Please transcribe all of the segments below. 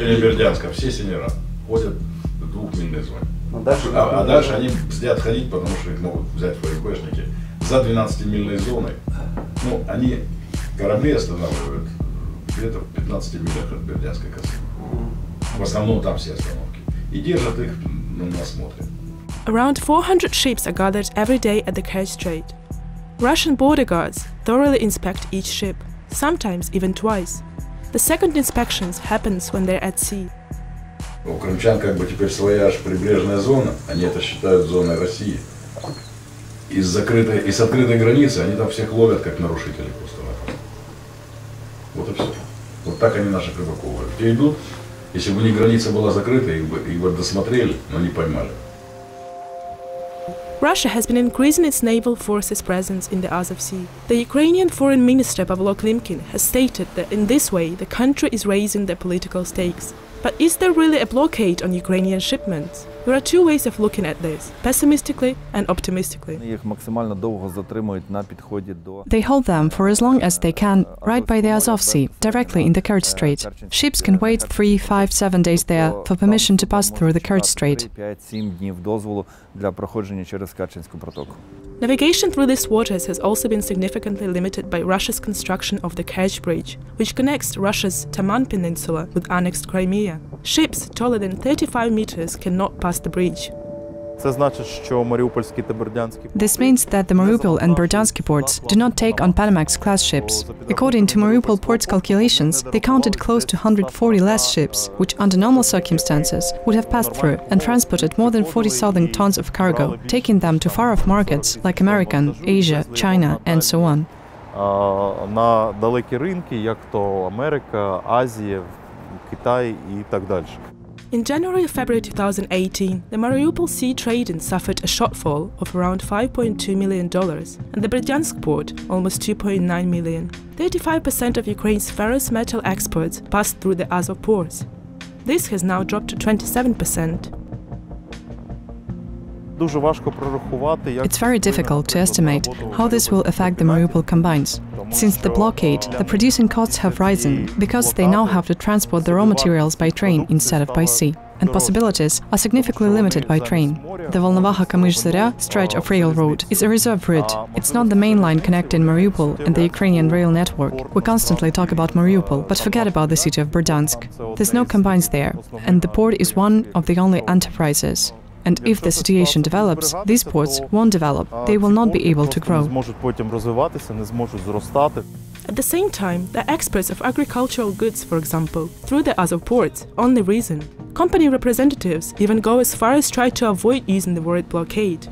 районе Бердянска все сенера ходят в двухмильной зоне. А дальше они бздят ходить, потому что их могут взять ФСБшники. За 12-мильной зоной, ну, они корабли останавливают где-то в 15 милях от Бердянской косы. В основном там все остановки. И держат их на осмотре. Around 400 ships are gathered every day at the Kerch Strait. Russian border guards thoroughly inspect each ship, sometimes even twice. The second inspections happens when they're at sea. У крымчан как бы теперь своя аж прибрежная зона, они это считают зоной России. И с открытой границы они там всех ловят как нарушителей просто. Вот и все. Вот так они наших рыбаков ловят. Те идут, если бы у них граница была закрыта, их бы досмотрели, но не поймали. Russia has been increasing its naval forces presence in the Azov Sea. The Ukrainian Foreign Minister Pavlo Klimkin has stated that in this way the country is raising their political stakes. But is there really a blockade on Ukrainian shipments? There are two ways of looking at this, pessimistically and optimistically. They hold them for as long as they can, right by the Azov Sea, directly in the Kerch Strait. Ships can wait 3, 5, 7 days there for permission to pass through the Kerch Strait. Navigation through these waters has also been significantly limited by Russia's construction of the Kerch Bridge, which connects Russia's Taman Peninsula with annexed Crimea. Ships taller than 35 meters cannot pass the bridge. This means that the Mariupol and Berdiansky ports do not take on Panamax-class ships. According to Mariupol port's calculations, they counted close to 140 less ships, which under normal circumstances would have passed through and transported more than 40,000 tons of cargo, taking them to far-off markets like American, Asia, China, and so on. На далекі ринки, як то Америка, Азія, Китай і так далі. In January-February 2018, the Mariupol sea trading suffered a shortfall of around $5.2 million, and the Berdiansk port almost $2.9 million. 35% of Ukraine's ferrous metal exports passed through the Azov ports. This has now dropped to 27%. It's very difficult to estimate how this will affect the Mariupol combines. Since the blockade, the producing costs have risen because they now have to transport the raw materials by train instead of by sea, and possibilities are significantly limited by train. The Volnovakha-Kamysh-Zarya stretch of railroad is a reserve route. It's not the main line connecting Mariupol and the Ukrainian rail network. We constantly talk about Mariupol, but forget about the city of Berdiansk. There's no combines there, and the port is one of the only enterprises. And if the situation develops, these ports won't develop, they will not be able to grow. At the same time, the exports of agricultural goods, for example, through the Azov ports, only risen. Company representatives even go as far as try to avoid using the word blockade.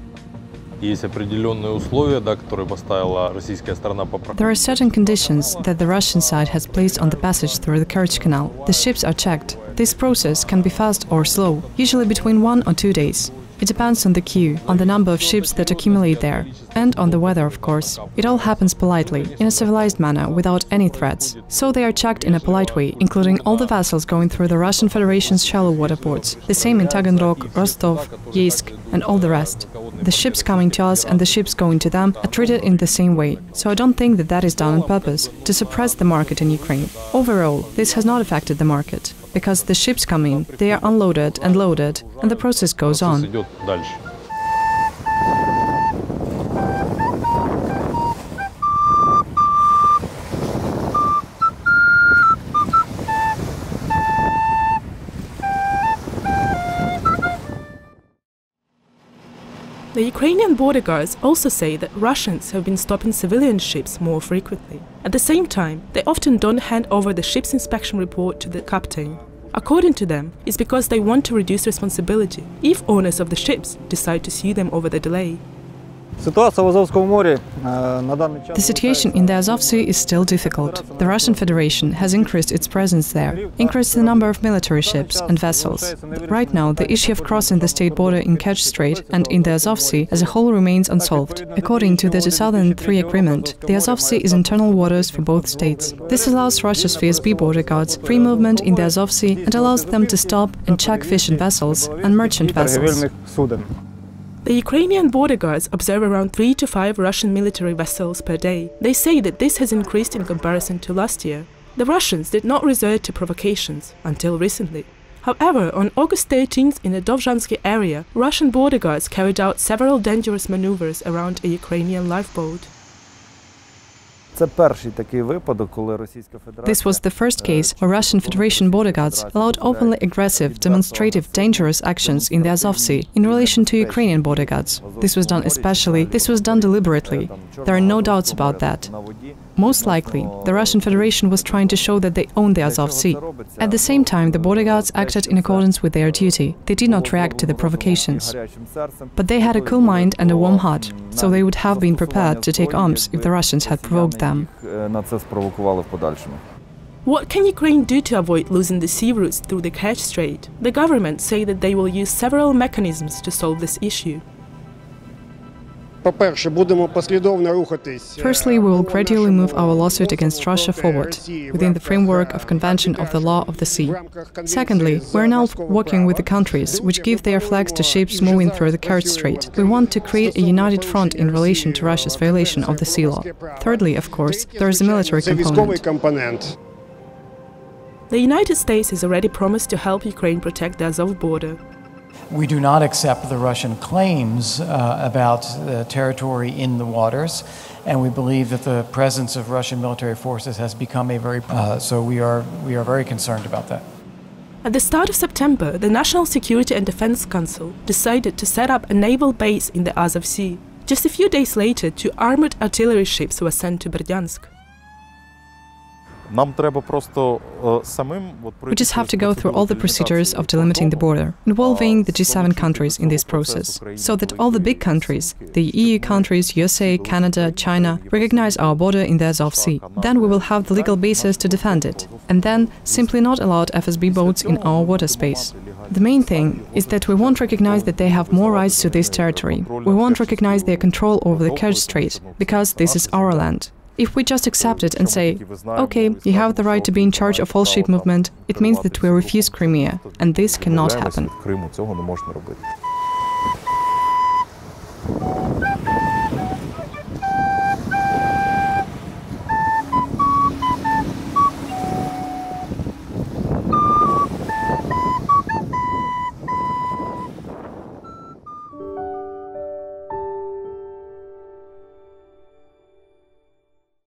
There are certain conditions that the Russian side has placed on the passage through the Kerch Canal. The ships are checked. This process can be fast or slow, usually between 1 or 2 days. It depends on the queue, on the number of ships that accumulate there, and on the weather, of course. It all happens politely, in a civilized manner, without any threats. So they are checked in a polite way, including all the vessels going through the Russian Federation's shallow water ports. The same in Taganrog, Rostov, Yeysk, and all the rest. The ships coming to us and the ships going to them are treated in the same way. So I don't think that that is done on purpose, to suppress the market in Ukraine. Overall, this has not affected the market. Because the ships come in, they are unloaded and loaded, and the process goes on. The Ukrainian border guards also say that Russians have been stopping civilian ships more frequently. At the same time, they often don't hand over the ship's inspection report to the captain. According to them, it's because they want to reduce responsibility if owners of the ships decide to sue them over the delay. The situation in the Azov Sea is still difficult. The Russian Federation has increased its presence there, increased the number of military ships and vessels. Right now, the issue of crossing the state border in Kerch Strait and in the Azov Sea as a whole remains unsolved. According to the 2003 agreement, the Azov Sea is internal waters for both states. This allows Russia's FSB border guards free movement in the Azov Sea and allows them to stop and check fishing vessels and merchant vessels. The Ukrainian border guards observe around 3 to 5 Russian military vessels per day. They say that this has increased in comparison to last year. The Russians did not resort to provocations until recently. However, on August 13th in the Hromadske area, Russian border guards carried out several dangerous maneuvers around a Ukrainian lifeboat. This was the first case where Russian Federation border guards allowed openly aggressive, demonstrative, dangerous actions in the Azov Sea in relation to Ukrainian border guards. This was done deliberately. There are no doubts about that. Most likely, the Russian Federation was trying to show that they own the Azov Sea. At the same time, the border guards acted in accordance with their duty. They did not react to the provocations. But they had a cool mind and a warm heart, so they would have been prepared to take arms if the Russians had provoked them. What can Ukraine do to avoid losing the sea routes through the Kerch Strait? The government say that they will use several mechanisms to solve this issue. Firstly, we will gradually move our lawsuit against Russia forward, within the framework of Convention of the Law of the Sea. Secondly, we are now working with the countries which give their flags to ships moving through the Kerch Strait. We want to create a united front in relation to Russia's violation of the sea law. Thirdly, of course, there is a military component. The United States has already promised to help Ukraine protect the Azov border. We do not accept the Russian claims about the territory in the waters, and we believe that the presence of Russian military forces has become a very... so we are very concerned about that. At the start of September, the National Security and Defense Council decided to set up a naval base in the Azov Sea. Just a few days later, 2 armored artillery ships were sent to Berdyansk. We just have to go through all the procedures of delimiting the border, involving the G7 countries in this process, so that all the big countries, the EU countries, USA, Canada, China, recognize our border in the Azov Sea. Then we will have the legal basis to defend it, and then simply not allowed FSB boats in our water space. The main thing is that we won't recognize that they have more rights to this territory. We won't recognize their control over the Kerch Strait, because this is our land. If we just accept it and say, okay, you have the right to be in charge of all ship movement, it means that we refuse Crimea, and this cannot happen.